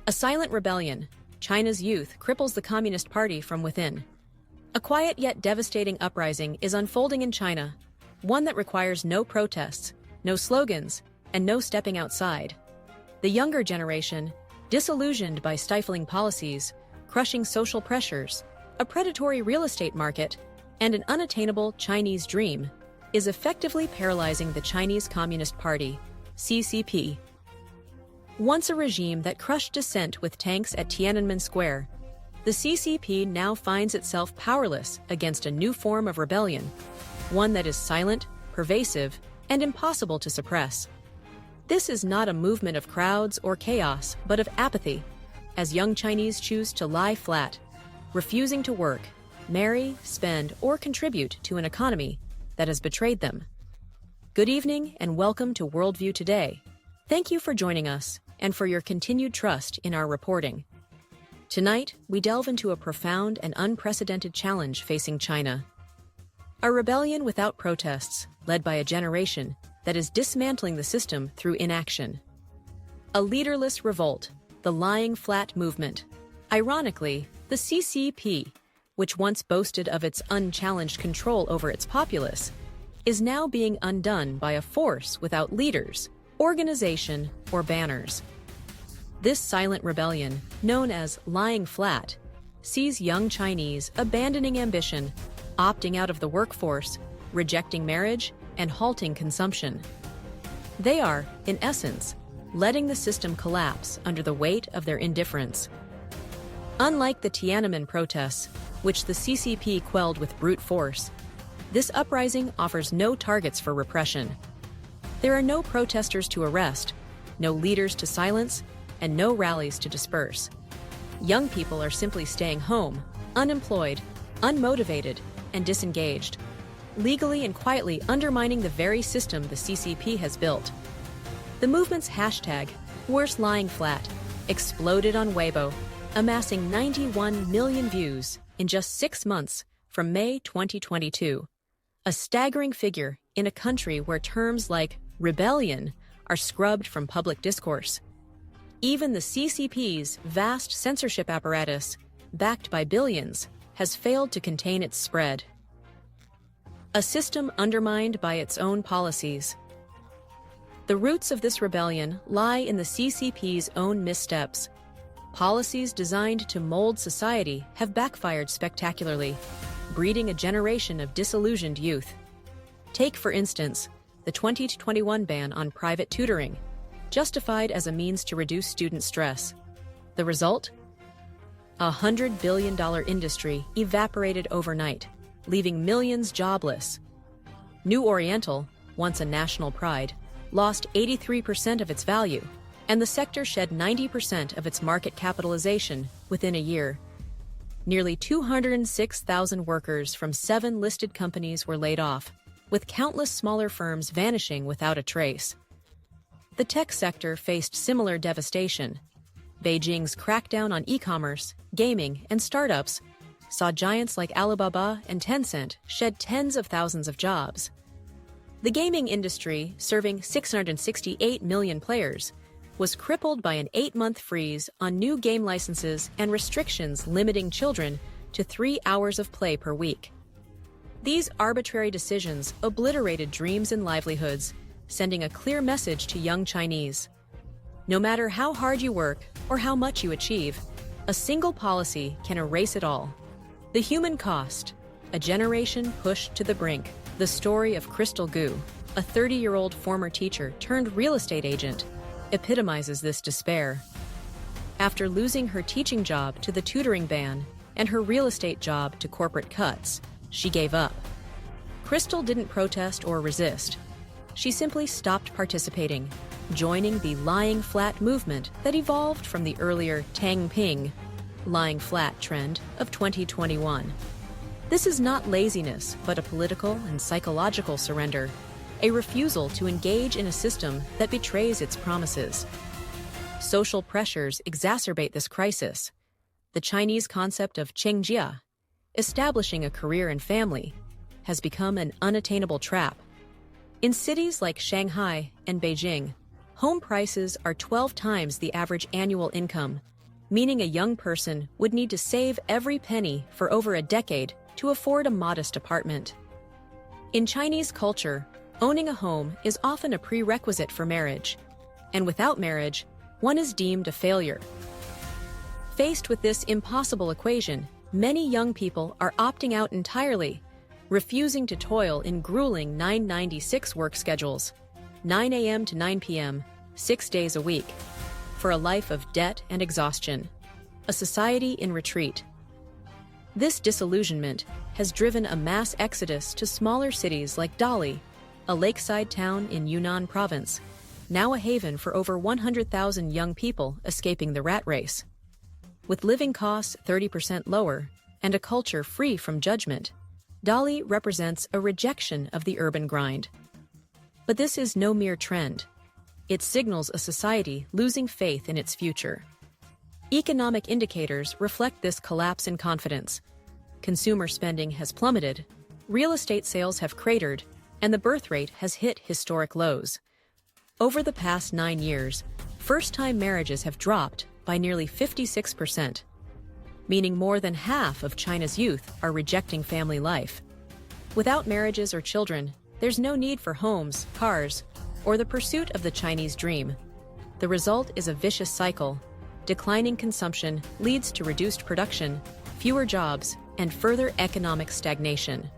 A silent rebellion, China's youth cripples the Communist Party from within. A quiet yet devastating uprising is unfolding in China, one that requires no protests, no slogans, and no stepping outside. The younger generation, disillusioned by stifling policies, crushing social pressures, a predatory real estate market, and an unattainable Chinese dream, is effectively paralyzing the Chinese Communist Party, CCP. Once a regime that crushed dissent with tanks at Tiananmen Square, the CCP now finds itself powerless against a new form of rebellion, one that is silent, pervasive, and impossible to suppress. This is not a movement of crowds or chaos, but of apathy, as young Chinese choose to lie flat, refusing to work, marry, spend, or contribute to an economy that has betrayed them. Good evening and welcome to WorldView Today. Thank you for joining us and for your continued trust in our reporting. Tonight, we delve into a profound and unprecedented challenge facing China. A rebellion without protests, led by a generation that is dismantling the system through inaction. A leaderless revolt, the lying flat movement. Ironically, the CCP, which once boasted of its unchallenged control over its populace, is now being undone by a force without leaders, organization, or banners. This silent rebellion, known as lying flat, sees young Chinese abandoning ambition, opting out of the workforce, rejecting marriage, and halting consumption. They are, in essence, letting the system collapse under the weight of their indifference. Unlike the Tiananmen protests, which the CCP quelled with brute force, this uprising offers no targets for repression. There are no protesters to arrest, no leaders to silence, and no rallies to disperse. Young people are simply staying home, unemployed, unmotivated, and disengaged, legally and quietly undermining the very system the CCP has built. The movement's hashtag, #WorstLyingFlat, exploded on Weibo, amassing 91 million views in just 6 months from May 2022. A staggering figure in a country where terms like rebellion are scrubbed from public discourse. Even the CCP's vast censorship apparatus, backed by billions, has failed to contain its spread. A system undermined by its own policies. The roots of this rebellion lie in the CCP's own missteps. Policies designed to mold society have backfired spectacularly, breeding a generation of disillusioned youth. Take, for instance, the 2021 ban on private tutoring, justified as a means to reduce student stress. The result? A $100 billion industry evaporated overnight, leaving millions jobless. New Oriental, once a national pride, lost 83% of its value, and the sector shed 90% of its market capitalization within a year. Nearly 206,000 workers from 7 listed companies were laid off, with countless smaller firms vanishing without a trace. The tech sector faced similar devastation. Beijing's crackdown on e-commerce, gaming, and startups saw giants like Alibaba and Tencent shed tens of thousands of jobs. The gaming industry, serving 668 million players, was crippled by an 8-month freeze on new game licenses and restrictions limiting children to 3 hours of play per week. These arbitrary decisions obliterated dreams and livelihoods, sending a clear message to young Chinese. No matter how hard you work or how much you achieve, a single policy can erase it all. The human cost, a generation pushed to the brink. The story of Crystal Gu, a 30-year-old former teacher turned real estate agent, epitomizes this despair. After losing her teaching job to the tutoring ban and her real estate job to corporate cuts, she gave up. Crystal didn't protest or resist. She simply stopped participating, joining the lying flat movement that evolved from the earlier Tang Ping, lying flat trend of 2021. This is not laziness, but a political and psychological surrender, a refusal to engage in a system that betrays its promises. Social pressures exacerbate this crisis. The Chinese concept of Chengjia, establishing a career and family, has become an unattainable trap. In cities like Shanghai and Beijing, home prices are 12 times the average annual income, meaning a young person would need to save every penny for over a decade to afford a modest apartment. In Chinese culture, owning a home is often a prerequisite for marriage, and without marriage, one is deemed a failure. Faced with this impossible equation, many young people are opting out entirely, refusing to toil in grueling 996 work schedules, 9 a.m. to 9 p.m., 6 days a week, for a life of debt and exhaustion, a society in retreat. This disillusionment has driven a mass exodus to smaller cities like Dali, a lakeside town in Yunnan province, now a haven for over 100,000 young people escaping the rat race. With living costs 30% lower and a culture free from judgment, Dali represents a rejection of the urban grind. But this is no mere trend. It signals a society losing faith in its future. Economic indicators reflect this collapse in confidence. Consumer spending has plummeted, real estate sales have cratered, and the birth rate has hit historic lows. Over the past 9 years, first-time marriages have dropped by nearly 56%, meaning more than half of China's youth are rejecting family life. Without marriages or children, there's no need for homes, cars, or the pursuit of the Chinese dream. The result is a vicious cycle. Declining consumption leads to reduced production, fewer jobs, and further economic stagnation.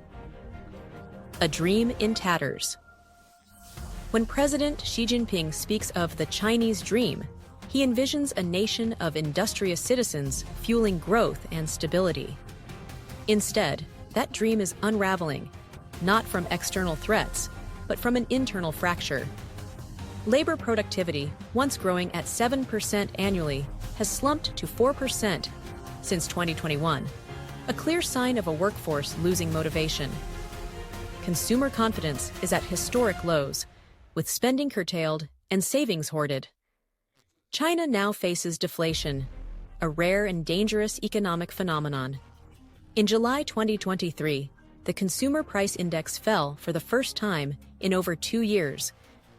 A dream in tatters. When President Xi Jinping speaks of the Chinese dream, he envisions a nation of industrious citizens fueling growth and stability. Instead, that dream is unraveling, not from external threats, but from an internal fracture. Labor productivity, once growing at 7% annually, has slumped to 4% since 2021, a clear sign of a workforce losing motivation. Consumer confidence is at historic lows, with spending curtailed and savings hoarded. China now faces deflation, a rare and dangerous economic phenomenon. In July 2023, the Consumer Price Index fell for the first time in over 2 years,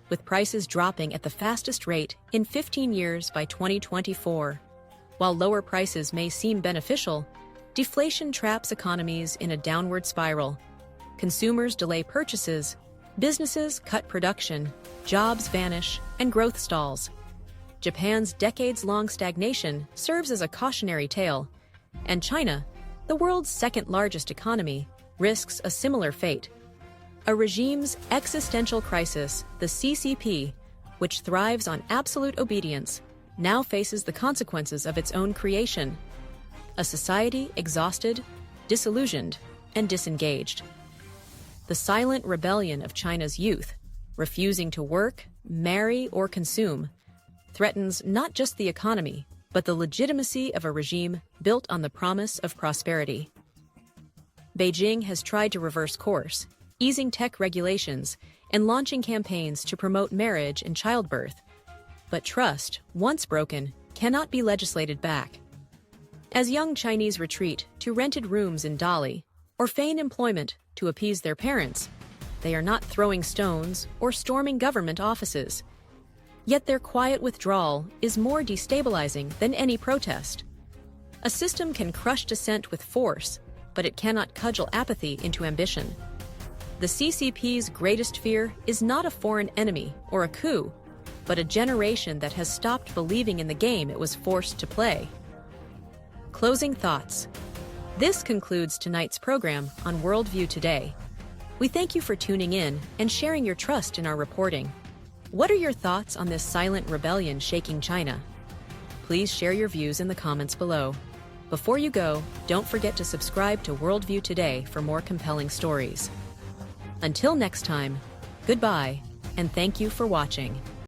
with prices dropping at the fastest rate in 15 years by 2024. While lower prices may seem beneficial, deflation traps economies in a downward spiral. Consumers delay purchases, businesses cut production, jobs vanish, and growth stalls. Japan's decades-long stagnation serves as a cautionary tale, and China, the world's second-largest economy, risks a similar fate. A regime's existential crisis, the CCP, which thrives on absolute obedience, now faces the consequences of its own creation. A society exhausted, disillusioned, and disengaged. The silent rebellion of China's youth, refusing to work, marry, or consume, threatens not just the economy, but the legitimacy of a regime built on the promise of prosperity. Beijing has tried to reverse course, easing tech regulations and launching campaigns to promote marriage and childbirth. But trust, once broken, cannot be legislated back. As young Chinese retreat to rented rooms in Dali or feign employment to appease their parents, they are not throwing stones or storming government offices. Yet their quiet withdrawal is more destabilizing than any protest. A system can crush dissent with force, but it cannot cudgel apathy into ambition. The CCP's greatest fear is not a foreign enemy or a coup, but a generation that has stopped believing in the game it was forced to play. Closing thoughts. This concludes tonight's program on WorldView Today. We thank you for tuning in and sharing your trust in our reporting. What are your thoughts on this silent rebellion shaking China? Please share your views in the comments below. Before you go, don't forget to subscribe to WorldView Today for more compelling stories. Until next time, goodbye, and thank you for watching.